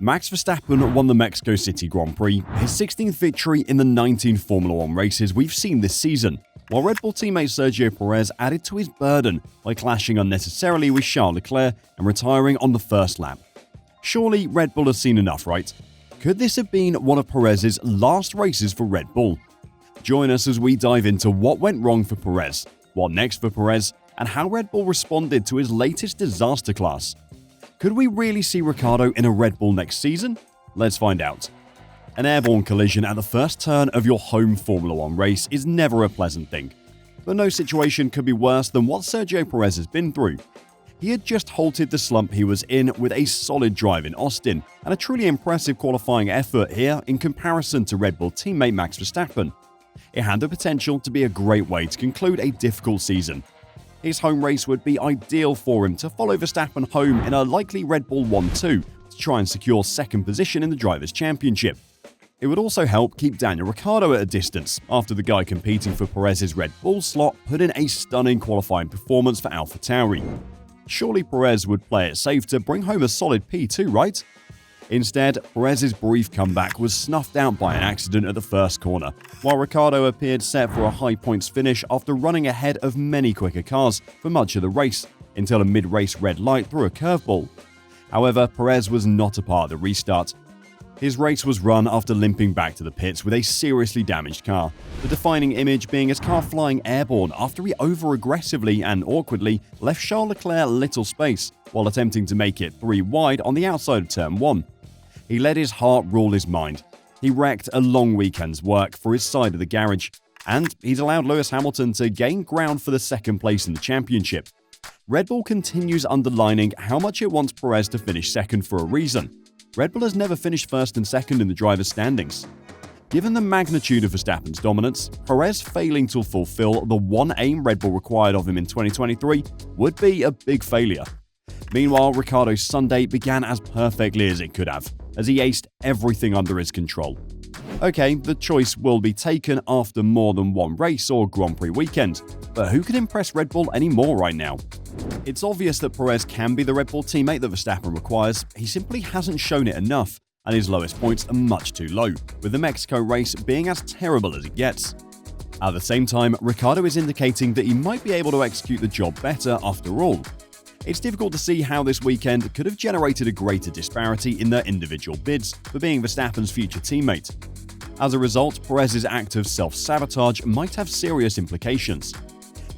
Max Verstappen won the Mexico City Grand Prix, his 16th victory in the 19 Formula One races we've seen this season, while Red Bull teammate Sergio Perez added to his burden by clashing unnecessarily with Charles Leclerc and retiring on the first lap. Surely Red Bull has seen enough, right? Could this have been one of Perez's last races for Red Bull? Join us as we dive into what went wrong for Perez, what next for Perez, and how Red Bull responded to his latest disaster class. Could we really see Ricciardo in a Red Bull next season? Let's find out. An airborne collision at the first turn of your home Formula One race is never a pleasant thing. But no situation could be worse than what Sergio Perez has been through. He had just halted the slump he was in with a solid drive in Austin, and a truly impressive qualifying effort here in comparison to Red Bull teammate Max Verstappen. It had the potential to be a great way to conclude a difficult season. His home race would be ideal for him to follow Verstappen home in a likely Red Bull 1-2 to try and secure second position in the Drivers' Championship. It would also help keep Daniel Ricciardo at a distance after the guy competing for Perez's Red Bull slot put in a stunning qualifying performance for AlphaTauri. Surely Perez would play it safe to bring home a solid P2, right? Instead, Perez's brief comeback was snuffed out by an accident at the first corner, while Ricciardo appeared set for a high points finish after running ahead of many quicker cars for much of the race, until a mid-race red light threw a curveball. However, Perez was not a part of the restart. His race was run after limping back to the pits with a seriously damaged car, the defining image being his car flying airborne after he over-aggressively and awkwardly left Charles Leclerc little space while attempting to make it 3 wide on the outside of Turn 1. He let his heart rule his mind. He wrecked a long weekend's work for his side of the garage, and he's allowed Lewis Hamilton to gain ground for the second place in the championship. Red Bull continues underlining how much it wants Perez to finish second for a reason. Red Bull has never finished first and second in the drivers' standings. Given the magnitude of Verstappen's dominance, Perez failing to fulfill the one aim Red Bull required of him in 2023 would be a big failure. Meanwhile, Ricciardo's Sunday began as perfectly as it could have, as he aced everything under his control. Okay, the choice will be taken after more than one race or Grand Prix weekend, but who can impress Red Bull anymore right now? It's obvious that Perez can be the Red Bull teammate that Verstappen requires, he simply hasn't shown it enough, and his lowest points are much too low, with the Mexico race being as terrible as it gets. At the same time, Ricciardo is indicating that he might be able to execute the job better after all. It's difficult to see how this weekend could have generated a greater disparity in their individual bids for being Verstappen's future teammate. As a result, Perez's act of self-sabotage might have serious implications.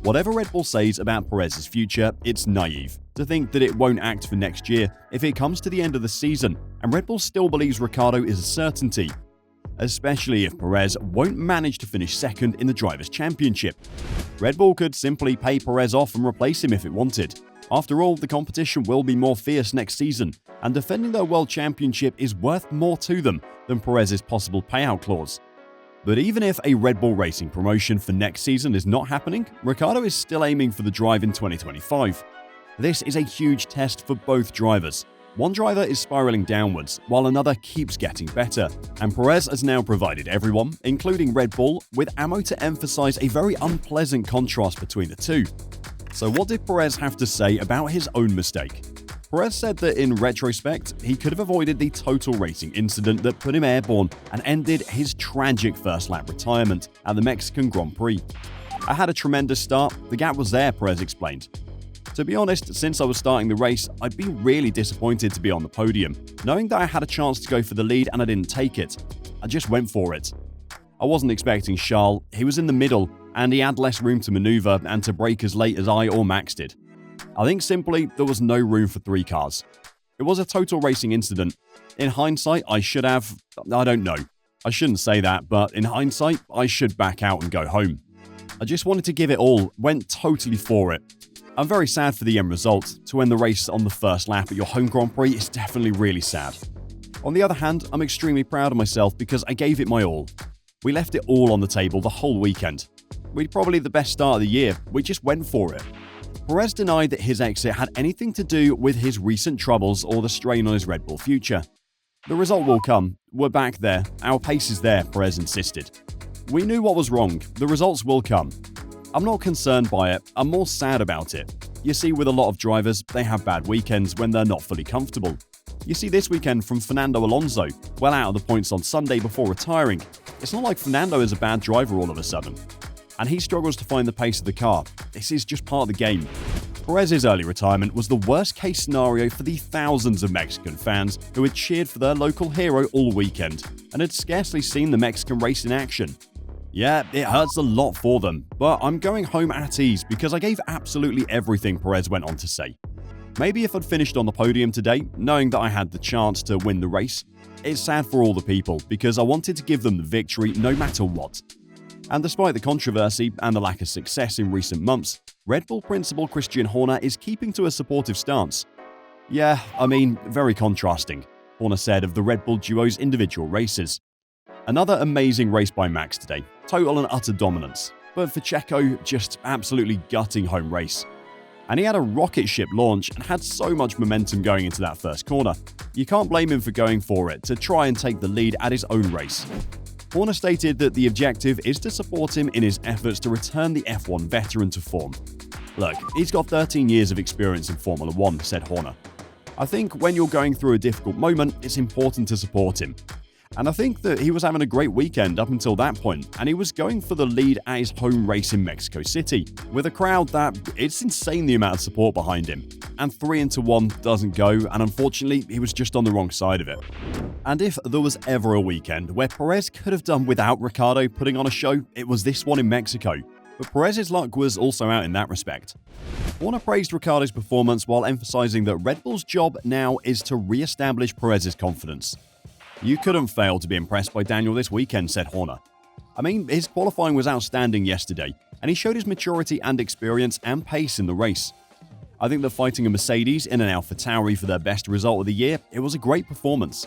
Whatever Red Bull says about Perez's future, it's naive to think that it won't act for next year if it comes to the end of the season, and Red Bull still believes Ricciardo is a certainty, especially if Perez won't manage to finish second in the Drivers' Championship. Red Bull could simply pay Perez off and replace him if it wanted. After all, the competition will be more fierce next season, and defending their World Championship is worth more to them than Perez's possible payout clause. But even if a Red Bull Racing promotion for next season is not happening, Ricciardo is still aiming for the drive in 2025. This is a huge test for both drivers. One driver is spiraling downwards, while another keeps getting better, and Perez has now provided everyone, including Red Bull, with ammo to emphasize a very unpleasant contrast between the two. So what did Perez have to say about his own mistake? Perez said that in retrospect, he could have avoided the total racing incident that put him airborne and ended his tragic first lap retirement at the Mexican Grand Prix. "I had a tremendous start, the gap was there," Perez explained. "To be honest, since I was starting the race, I'd be really disappointed to be on the podium, knowing that I had a chance to go for the lead and I didn't take it. I just went for it. I wasn't expecting Charles, he was in the middle, and he had less room to maneuver and to brake as late as I or Max did. I think simply there was no room for 3 cars. It was a total racing incident. In hindsight, I don't know. I shouldn't say that, but in hindsight, I should back out and go home. I just wanted to give it all, went totally for it. I'm very sad for the end result. To end the race on the first lap at your home Grand Prix is definitely really sad. On the other hand, I'm extremely proud of myself because I gave it my all. We left it all on the table the whole weekend. We'd probably the best start of the year, we just went for it." Perez denied that his exit had anything to do with his recent troubles or the strain on his Red Bull future. "The result will come. We're back there. Our pace is there," Perez insisted. "We knew what was wrong. The results will come. I'm not concerned by it. I'm more sad about it. You see, with a lot of drivers, they have bad weekends when they're not fully comfortable. You see this weekend from Fernando Alonso, well out of the points on Sunday before retiring. It's not like Fernando is a bad driver all of a sudden. And he struggles to find the pace of the car. This is just part of the game. Perez's early retirement was the worst-case scenario for the thousands of Mexican fans who had cheered for their local hero all weekend and had scarcely seen the Mexican race in action. Yeah, it hurts a lot for them, but I'm going home at ease because I gave absolutely everything, Perez went on to say. Maybe if I'd finished on the podium today, knowing that I had the chance to win the race, it's sad for all the people because I wanted to give them the victory no matter what. And despite the controversy and the lack of success in recent months, Red Bull principal Christian Horner is keeping to a supportive stance. Yeah, I mean, very contrasting, Horner said of the Red Bull duo's individual races. Another amazing race by Max today, total and utter dominance, but for Checo, just absolutely gutting home race. And he had a rocket ship launch and had so much momentum going into that first corner. You can't blame him for going for it to try and take the lead at his own race. Horner stated that the objective is to support him in his efforts to return the F1 veteran to form. Look, he's got 13 years of experience in Formula 1, said Horner. I think when you're going through a difficult moment, it's important to support him. And I think that he was having a great weekend up until that point, and he was going for the lead at his home race in Mexico City, with a crowd that it's insane the amount of support behind him. And 3-1 doesn't go, and unfortunately, he was just on the wrong side of it. And if there was ever a weekend where Perez could have done without Ricciardo putting on a show, it was this one in Mexico. But Perez's luck was also out in that respect. Horner praised Ricciardo's performance while emphasizing that Red Bull's job now is to re-establish Perez's confidence. You couldn't fail to be impressed by Daniel this weekend, said Horner. I mean, his qualifying was outstanding yesterday, and he showed his maturity and experience and pace in the race. I think that fighting a Mercedes in an AlphaTauri for their best result of the year, it was a great performance.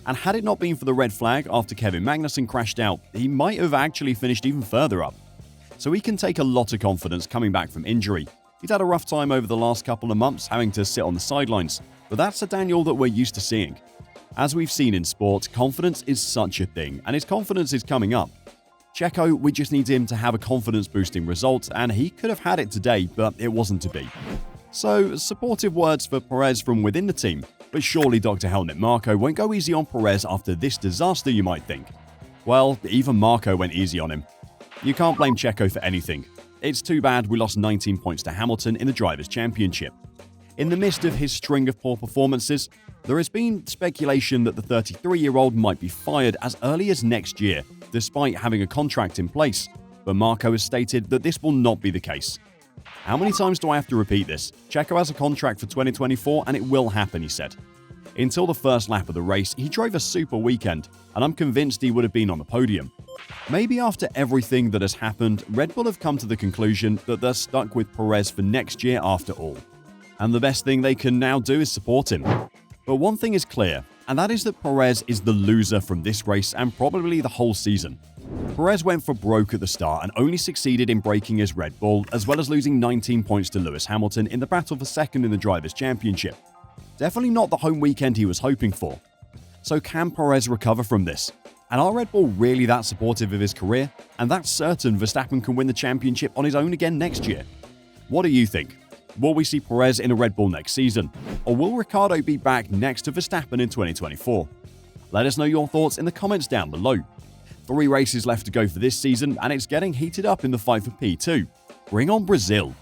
And had it not been for the red flag after Kevin Magnussen crashed out, he might have actually finished even further up. So he can take a lot of confidence coming back from injury. He's had a rough time over the last couple of months having to sit on the sidelines, but that's a Daniel that we're used to seeing. As we've seen in sport, confidence is such a thing, and his confidence is coming up. Checo, we just need him to have a confidence-boosting result, and he could have had it today, but it wasn't to be. So, supportive words for Perez from within the team, but surely Dr. Helmut Marko won't go easy on Perez after this disaster, you might think. Well, even Marko went easy on him. You can't blame Checo for anything. It's too bad we lost 19 points to Hamilton in the Drivers' Championship. In the midst of his string of poor performances, there has been speculation that the 33-year-old might be fired as early as next year, despite having a contract in place, but Marko has stated that this will not be the case. How many times do I have to repeat this? Checo has a contract for 2024 and it will happen, he said. Until the first lap of the race, he drove a super weekend, and I'm convinced he would have been on the podium. Maybe after everything that has happened, Red Bull have come to the conclusion that they're stuck with Perez for next year after all. And the best thing they can now do is support him. But one thing is clear, and that is that Perez is the loser from this race and probably the whole season. Perez went for broke at the start and only succeeded in breaking his Red Bull, as well as losing 19 points to Lewis Hamilton in the battle for second in the Drivers' Championship. Definitely not the home weekend he was hoping for. So can Perez recover from this? And are Red Bull really that supportive of his career? And that's certain Verstappen can win the championship on his own again next year. What do you think? Will we see Perez in a Red Bull next season? Or will Ricciardo be back next to Verstappen in 2024? Let us know your thoughts in the comments down below. 3 races left to go for this season, and it's getting heated up in the fight for P2. Bring on Brazil!